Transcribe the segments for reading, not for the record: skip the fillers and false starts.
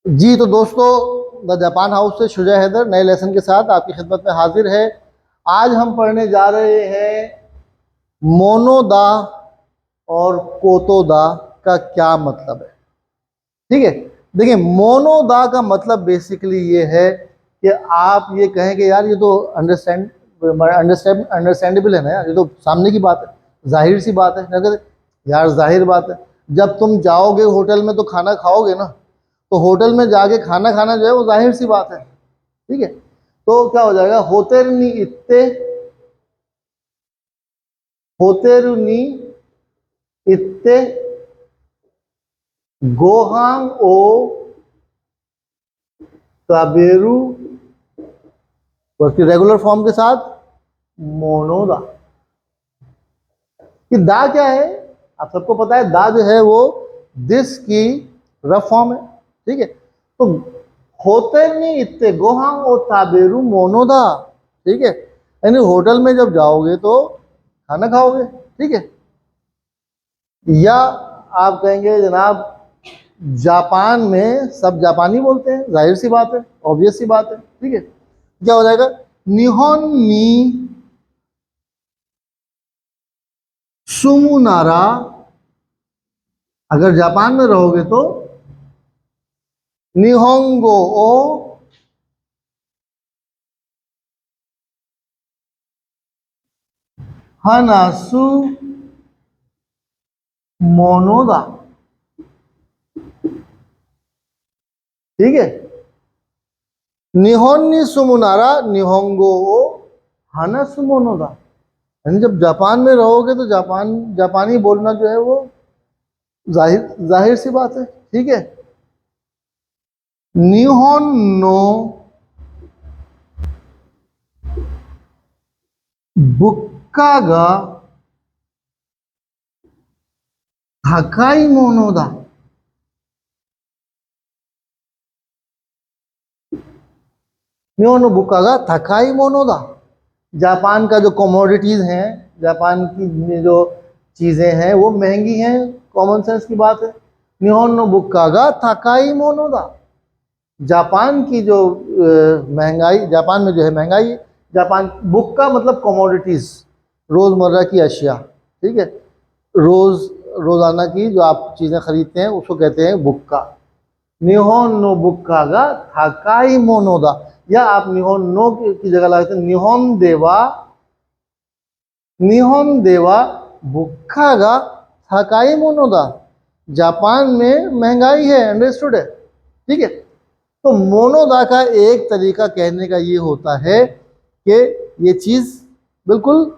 जी तो दोस्तों, the Japan house से शुजा हैदर नए लेसन के साथ आपकी खिदमत में हाजिर है। आज हम पढ़ने जा रहे हैं मोनोदा और कोतोदा का क्या मतलब है। ठीक है, देखिए मोनोदा का मतलब बेसिकली ये है कि आप ये कहें कि यार ये तो अंडरस्टैंडेबल है ना यार, ये तो सामने की बात है, जाहिर सी बात है ना। कहते यार जाहिर बात है, जब तुम जाओगे होटल में तो खाना खाओगे ना, तो होटल में जाके खाना खाना जो है वो जाहिर सी बात है। ठीक है, तो क्या हो जाएगा, होतेरुनी इत्ते गोहांग ओ काबेरू, उसकी रेगुलर फॉर्म के साथ मोनोदा। कि दा क्या है, आप सबको पता है, दा जो है वो दिस की रफ फॉर्म है। ठीक है, तो होते नहीं इतने गोहांग ओ ताबेरू मोनोदा। ठीक है, यानी होटल में जब जाओगे तो खाना खाओगे। ठीक है, या आप कहेंगे जनाब जापान में सब जापानी बोलते हैं, जाहिर सी बात है, ऑब्वियस सी बात है। ठीक है, क्या हो जाएगा, निहोन नी सुमुनारा, अगर जापान में रहोगे तो निहोंगो ओ हनासु मोनोदा। ठीक है, निहोन नी सुमुनारा निहोंगो ओ हनासु मोनोदा। यानी जब जापान में रहोगे तो जापानी बोलना जो है वो जाहिर जाहिर सी बात है। ठीक है, निहोन नो बुक्का गा हकाई मोनोदा। निहोन नो बुक्का गा थकाई मोनोदा। जापान का जो कमोडिटीज हैं, जापान की जो चीजें हैं वो महंगी हैं, कॉमन सेंस की बात है। निहोन नो बुक्का गा थकाई मोनोदा। जापान की जो महंगाई, जापान में जो है महंगाई, जापान बुक का मतलब कमोडिटीज, रोजमर्रा की अशिया। ठीक है, रोजाना की जो आप चीजें खरीदते हैं उसको कहते हैं बुक्का। निहोन नो बुक्का गा थाकाई मोनोदा, या आप निहोन नो की जगह लगाते हैं निहोन देवा बुक्का गा थाकाई मोनोदा। जापान में महंगाई है, अंडरस्टूड है। ठीक है, तो मोनोदा का एक तरीका कहने का ये होता है कि ये चीज बिल्कुल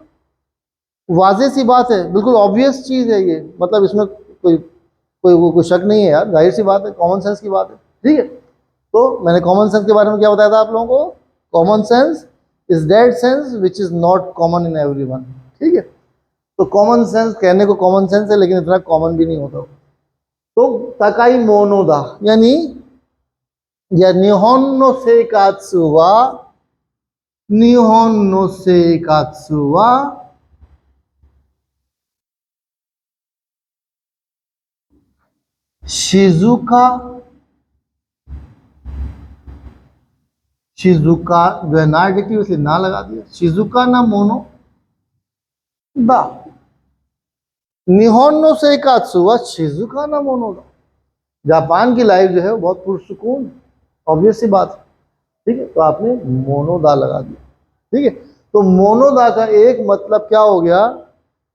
वाजे सी बात है, बिल्कुल ऑब्वियस चीज है ये, मतलब इसमें कोई शक नहीं है यार, जाहिर सी बात है, कॉमन सेंस की बात है। ठीक है, तो मैंने कॉमन सेंस के बारे में क्या बताया था आप लोगों को, common sense is that sense which is not common in everyone. ठीक है, तो कॉमन सेंस कहने को कॉमन सेंस है, लेकिन इतना कॉमन भी नहीं होता। तो तकाई मोनोदा यानी, या निहोन नो सेकात्सु वा निहोन नो सेकात्सु वा शिजुका, शिजुका जो है ना एडजेक्टिव, इसलिए ना लगा दिया, शिजुका ना मोनो दा। निहोन नो सेकात्सु वा शिजुका ना मोनो दा। जापान की लाइफ जो है वो बहुत पुरसुकून, ऑब्वियस सी बात है। ठीक है, तो आपने मोनोदा लगा दिया। ठीक है, तो मोनोदा का एक मतलब क्या हो गया,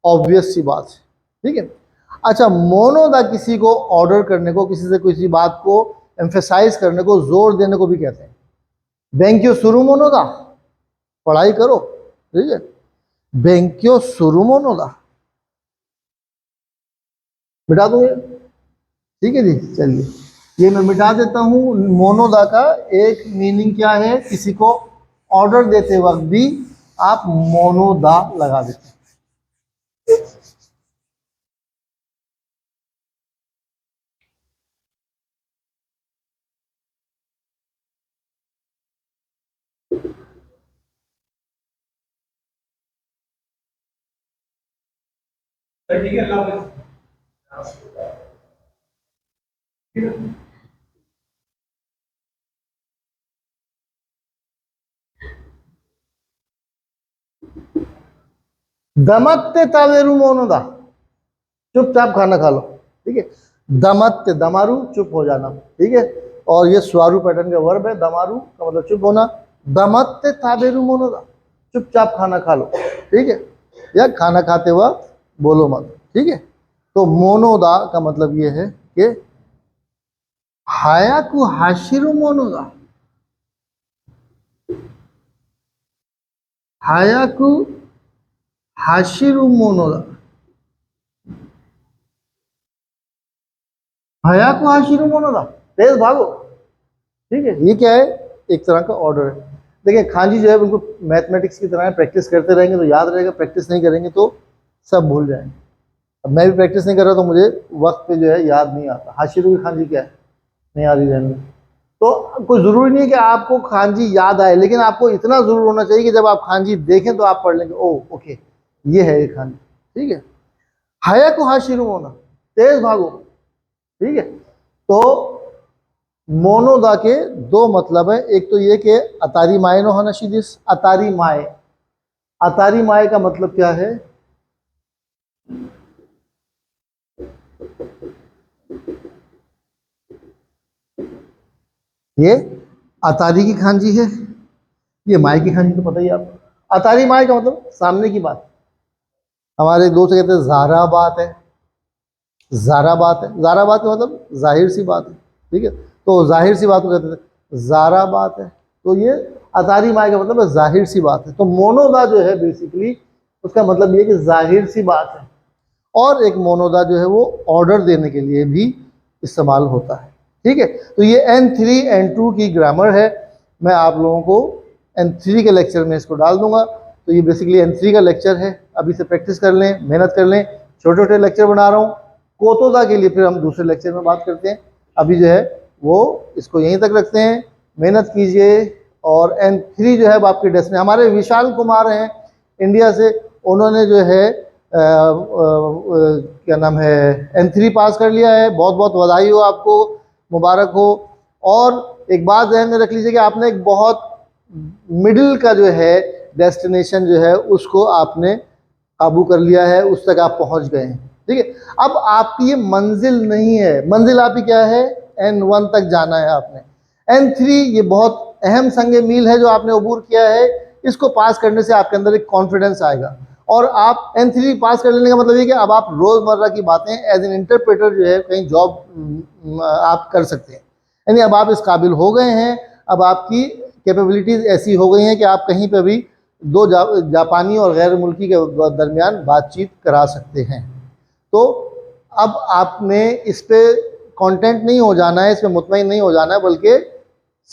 ऑब्वियस सी बात है। ठीक है, अच्छा मोनोदा किसी को ऑर्डर करने को, किसी से किसी बात को एम्फेसाइज करने को, जोर देने को भी कहते हैं। बेंक्यो सुरु मोनोदा, पढ़ाई करो। ठीक है, बेंक्यो सुरु मोनोदा, मिटा दूंगे। ठीक है जी, चलिए ये मैं मिटा देता हूं। मोनोदा का एक मीनिंग क्या है, किसी को ऑर्डर देते वक्त भी आप मोनोदा लगा देते हैं। ठीक है, अल्लाह हाफिज़। दमत्ते तावेरु मोनोदा, चुपचाप खाना खा लो, ठीक है। दमत्ते, दमारू चुप हो जाना, ठीक है। और ये स्वारू पैटर्न का वर्ब है, दमारू का मतलब चुप होना। दमत्ते तावेरु मोनोदा, चुपचाप खाना खा लो, ठीक है, या खाना खाते हुआ बोलो मत, ठीक है। तो मोनोदा का मतलब ये है कि हायाकु हाशिरु मोनोदा, हायाकु हाशिरु मोनोदा, हायाकु हाशिरु मोनोदा, तेज भागो, ठीक है। ये क्या है, एक तरह का ऑर्डर है। देखिए खांजी जो है उनको मैथमेटिक्स की तरह प्रैक्टिस करते रहेंगे तो याद रहेगा, प्रैक्टिस नहीं करेंगे तो सब भूल जाएंगे। अब मैं भी प्रैक्टिस नहीं कर रहा तो मुझे वक्त पे जो है याद नहीं आता। हाशिरू की खांजी क्या है, नहीं आ रही रहने। तो कोई ज़रूरी नहीं है कि आपको खांजी याद आए, लेकिन आपको इतना ज़रूर होना चाहिए कि जब आप खांजी देखें तो आप पढ़ लेंगे, ओ ओके ये है ये खांजी, ठीक है। हाया को हाशिरू होना, तेज भागो, ठीक है। तो मोनोदा के दो मतलब है, एक तो ये कि अतारी माए नो हनशिदिस, अतारी माए, अतारी माए का मतलब क्या है, ये अतारी की खांजी है, ये माए की खांजी तो पता ही आपको। अतारी माए का मतलब सामने की बात। हमारे एक दोस्त कहते हैं ज़ारा बात है, ज़ारा बात है, ज़ारा बात का मतलब जाहिर सी बात है, ठीक है। तो जाहिर सी बात को कहते थे ज़ारा बात है, तो ये अतारी माए का मतलब जाहिर सी बात है। तो मोनोदा जो है बेसिकली उसका मतलब ये कि जाहिर सी बात है। और एक मोनोदा जो है वो ऑर्डर देने के लिए भी इस्तेमाल होता है, ठीक है। तो ये N3 N2 की ग्रामर है। मैं आप लोगों को N3 के लेक्चर में इसको डाल दूंगा। तो ये बेसिकली N3 का लेक्चर है, अभी से प्रैक्टिस कर लें, मेहनत कर लें। छोटे छोटे लेक्चर बना रहा हूँ, कोतोदा के लिए फिर हम दूसरे लेक्चर में बात करते हैं। अभी जो है वो इसको यहीं तक रखते हैं, मेहनत कीजिए। और N3 जो है आपके डेस्क में हमारे विशाल कुमार हैं इंडिया से, उन्होंने जो है क्या नाम है N3 पास कर लिया है। बहुत बहुत बधाई हो आपको, मुबारक हो। और एक बात ध्यान में रख लीजिए कि आपने एक बहुत मिडिल का जो है डेस्टिनेशन जो है उसको आपने काबू कर लिया है, उस तक आप पहुंच गए हैं, ठीक है। अब आपकी ये मंजिल नहीं है, मंजिल आपकी क्या है, N1 तक जाना है आपने। N3 ये बहुत अहम संग मील है जो आपने अबूर किया है। इसको पास करने से आपके अंदर एक कॉन्फिडेंस आएगा और आप N3 पास कर लेने का मतलब ये कि अब आप रोजमर्रा की बातें एज एन इंटरप्रेटर जो है कहीं जॉब आप कर सकते हैं, यानी अब आप इस काबिल हो गए हैं। अब आपकी कैपेबिलिटीज ऐसी हो गई हैं कि आप कहीं पर भी दो जापानी और गैर मुल्की के दरमियान बातचीत करा सकते हैं। तो अब आपने इस पे कंटेंट नहीं हो जाना है, इस पे मुतमईन नहीं हो जाना है, बल्कि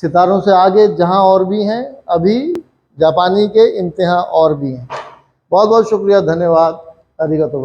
सितारों से आगे जहां और भी हैं, अभी जापानी के इम्तिहान और भी हैं। बहुत बहुत शुक्रिया, धन्यवाद, अरिगतो।